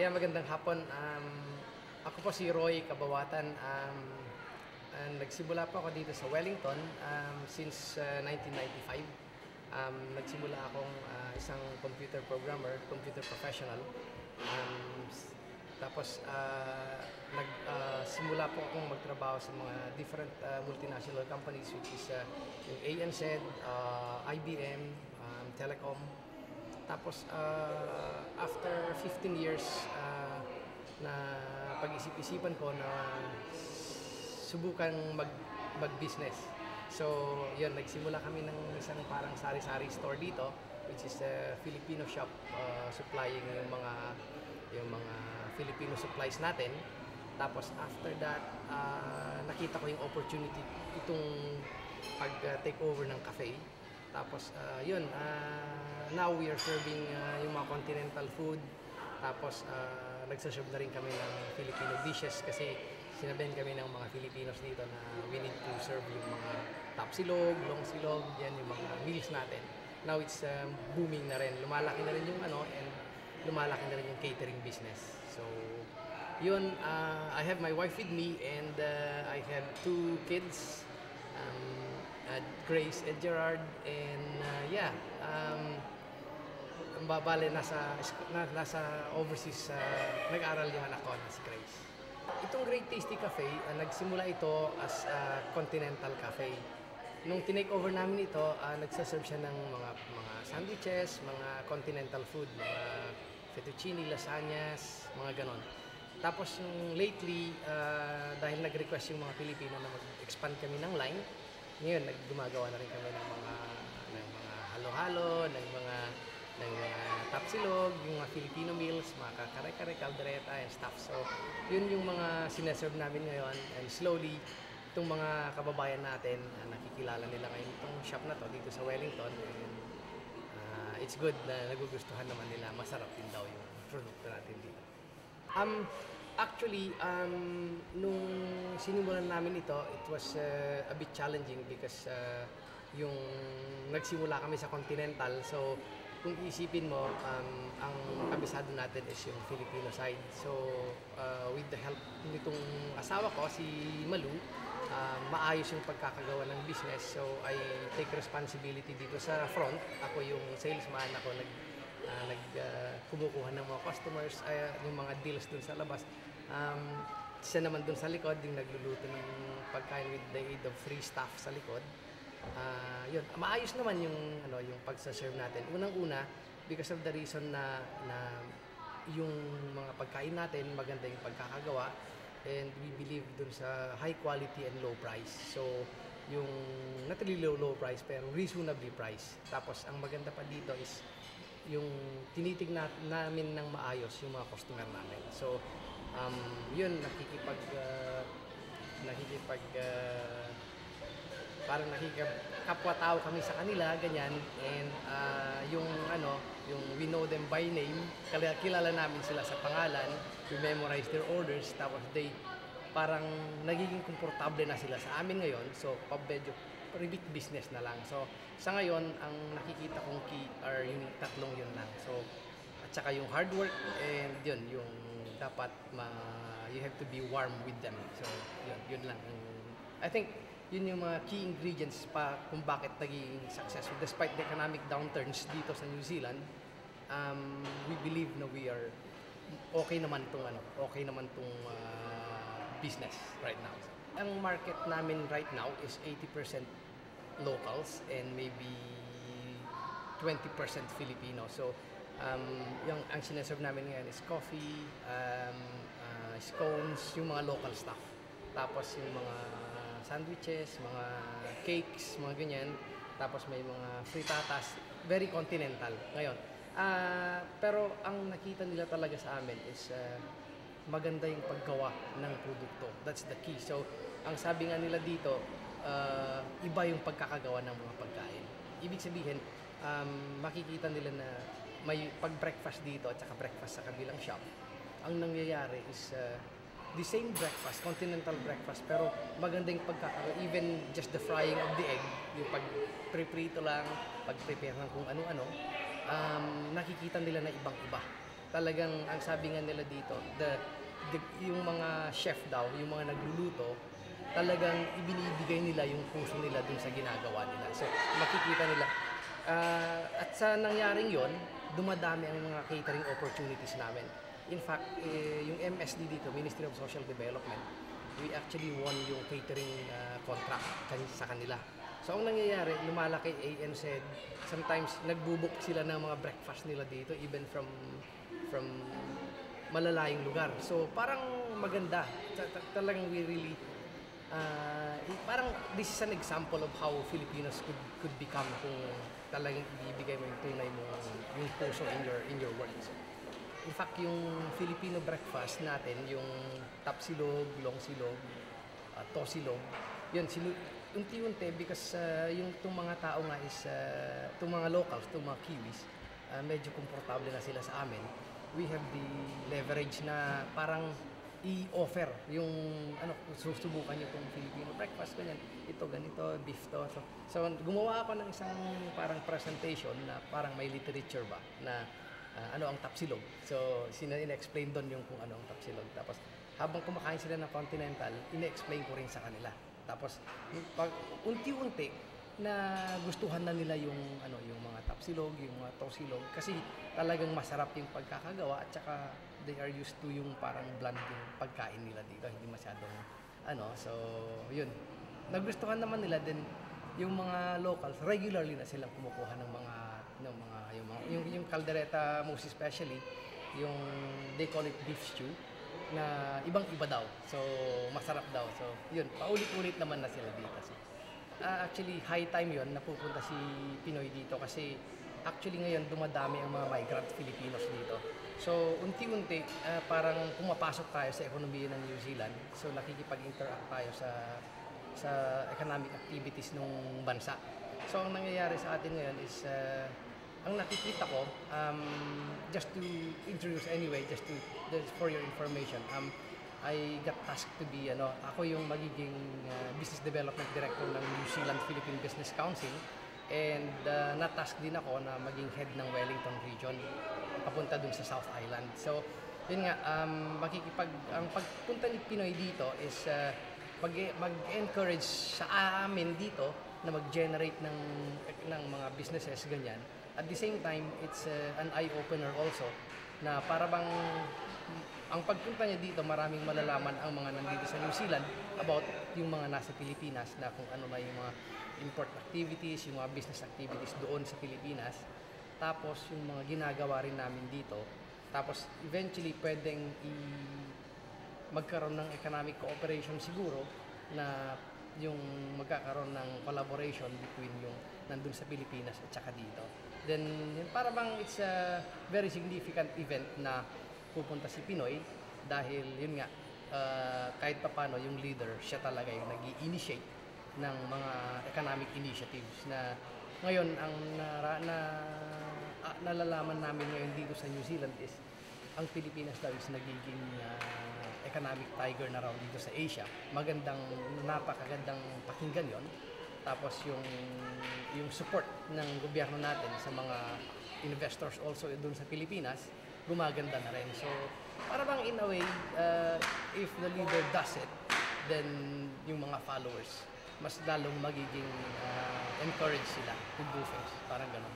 Magandang hapon. Ako po si Roy Kabawatan. Nagsimula po ako dito sa Wellington since 1995. Nagsimula akong isang computer programmer, computer professional. Tapos nagsimula po akong magtrabaho sa mga different multinational companies which is yung ANZ, IBM, Telecom. Tapos after 15 years na pag-isip-isipan ko na subukan mag-business. So, yun, nagsimula kami ng isang parang sari-sari store dito which is a Filipino shop supplying yung mga Filipino supplies natin. Tapos after that, nakita ko yung opportunity itong pag-take over ng cafe. Tapos now we are serving yung mga continental food. Tapos nagsaserve na rin kami ng Filipino dishes kasi sinabihan kami ng mga Filipinos dito na we need to serve yung mga tapsilog, longsilog, yan yung mga meals natin. Now it's booming na rin. Lumalaki na rin yung and lumalaki na rin yung catering business. So yun, I have my wife with me and I have 2 kids. Grace and Gerard, and bale nasa overseas nag-aaral yung anak ko na si Grace. Itong Great Tasty Cafe, nagsimula ito as a continental cafe. Nung tinake over namin ito, nagsaserve siya ng mga sandwiches, mga continental food, mga fettuccine, lasagnas, mga ganon. Tapos yung lately, dahil nag-request yung mga Pilipino na mag-expand kami ng line, ngayon gumagawa na rin kami ng mga halo-halo, ng mga tapsilog, yung mga Filipino meals, mga kare-kare, caldereta and stuff. So, yun yung mga sineserve namin ngayon, and slowly itong mga kababayan natin, nakikilala nila ngayon itong shop na to dito sa Wellington, and it's good na nagugustuhan naman nila. Masarap din daw yung produkto natin dito. Actually, nung sinimulan namin ito, it was a bit challenging because yung nagsimula kami sa Continental. So, kung isipin mo, ang kabisado natin is yung Filipino side. So, with the help nitong asawa ko, si Malu, maayos yung pagkakagawa ng business. So, I take responsibility dito sa front. Ako yung salesman, ako kumukuha ng mga customers, yung mga deals dun sa labas. Siya naman dun sa likod, yung nagluluto ng pagkain with the aid of free staff sa likod. Yun, maayos naman yung pagsa-serve natin. Unang-una, because of the reason na yung mga pagkain natin, maganda yung pagkakagawa, and we believe dun sa high quality and low price. So, yung not really low price, pero reasonably priced. Tapos, ang maganda pa dito is yung tinitignan namin ng maayos yung mga customer namin. So, yun, parang nakikapwa-tao kami sa kanila, ganyan. And yung we know them by name, kilala namin sila sa pangalan, we memorize their orders, tapos parang nagiging komportable na sila sa amin ngayon. So, medyo repeat business na lang. So, sa ngayon, ang nakikita kong key are yung tatlong yun lang. So, at saka yung hard work, and yun, yung dapat you have to be warm with them. So, yun lang. I think, yun yung mga key ingredients pa kung bakit naging successful. Despite the economic downturns dito sa New Zealand, we believe na we are okay naman tong business right now. Ang market namin right now is 80% locals and maybe 20% Filipino. So, ang sineserve namin ngayon is coffee, scones, yung mga local stuff. Tapos yung mga sandwiches, mga cakes, mga ganyan. Tapos may mga fritatas, very continental ngayon. Pero ang nakita nila talaga sa amin is maganda yung paggawa ng produkto. That's the key. So, ang sabi nga nila dito, iba yung pagkakagawa ng mga pagkain. Ibig sabihin, makikita nila na may pag-breakfast dito at saka breakfast sa kabilang shop. Ang nangyayari is the same breakfast, continental breakfast, pero maganda yung pagkakagawa. Even just the frying of the egg, yung pag-preprito lang, pag-prepare ng kung ano-ano, nakikita nila na ibang-iba. talagang ang sabi nga nila dito, yung mga chef daw, yung mga nagluluto, talagang ibinibigay nila yung puso nila dun sa ginagawa nila. So makikita nila. At sa nangyaring yon, dumadami ang mga catering opportunities namin. In fact, yung MSD dito, Ministry of Social Development, we actually won yung catering contract sa kanila. So ang nangyayari, lumalaki ANZ, sometimes nagbubuk sila ng mga breakfast nila dito, even from malalayong lugar. So parang maganda. Talagang we really parang this is an example of how Filipinos could become kung talagang ibibigay mo yung tunay mo yung puso in your work. In fact, yung Filipino breakfast natin, yung tapsilog, longsilog, tosilog, yun, unti-unti because yung itong mga tao nga is, itong mga locals, itong mga Kiwis, medyo komportable na sila sa amin. We have the leverage na parang i-offer yung susubukan niyo itong Filipino breakfast, ganyan, ito, ganito, beef to. So gumawa ako ng isang parang presentation na parang may literature ba, na ano ang tapsilog. So in-explain doon yung kung ano ang tapsilog. Tapos habang kumakain sila ng continental, in-explain ko rin sa kanila. Tapos pag unti-unti na gustuhan na nila yung yung mga tapsilog, yung mga tosilog kasi talagang masarap yung pagkakagawa at saka they are used to yung parang bland yung pagkain nila dito, hindi masyadong so yun. Nagustuhan naman nila din yung mga locals, regularly na silang kumukuha ng mga yung caldereta, most especially yung they call it beef stew na ibang-iba daw. So masarap daw. So yun, paulit-ulit naman na sila dito. So, actually high time yun na pupunta si Pinoy dito kasi actually ngayon dumadami ang mga migrant Filipinos dito. So unti-unti parang pumapasok tayo sa ekonomiya ng New Zealand. So nakikipag-interact tayo sa economic activities ng bansa. So ang nangyayari sa atin ngayon is ang nakikita ko, just to introduce anyway, just for your information, I got tasked to be, ako yung magiging Business Development Director ng New Zealand Philippine Business Council, and na-task din ako na maging head ng Wellington Region, papunta dun sa South Island. So, yun nga, ang pagpunta ni Pinoy dito is mag-encourage sa amin dito na mag-generate ng mga businesses, ganyan. At the same time, it's an eye-opener also na para bang ang pagpunta niya dito, maraming malalaman ang mga nandito sa New Zealand about yung mga nasa Pilipinas na kung ano na yung mga import activities, yung mga business activities doon sa Pilipinas. Tapos yung mga ginagawa rin namin dito. Tapos eventually pwedeng magkaroon ng economic cooperation siguro na yung magkakaroon ng collaboration between yung nandun sa Pilipinas at saka dito. Then, para bang it's a very significant event na pupunta si Pinoy dahil yun nga, kahit papano yung leader, siya talaga yung nag-i-initiate ng mga economic initiatives na ngayon ang nalalaman namin ngayon dito sa New Zealand is ang Pilipinas daw is nagiging economic tiger na raw dito sa Asia. Napakagandang pakinggan yon. Tapos yung support ng gobyerno natin sa mga investors also doon sa Pilipinas, gumaganda na rin. So, para bang in a way, if the leader does it, then yung mga followers, mas lalong magiging encourage sila to do things. Parang gano'n.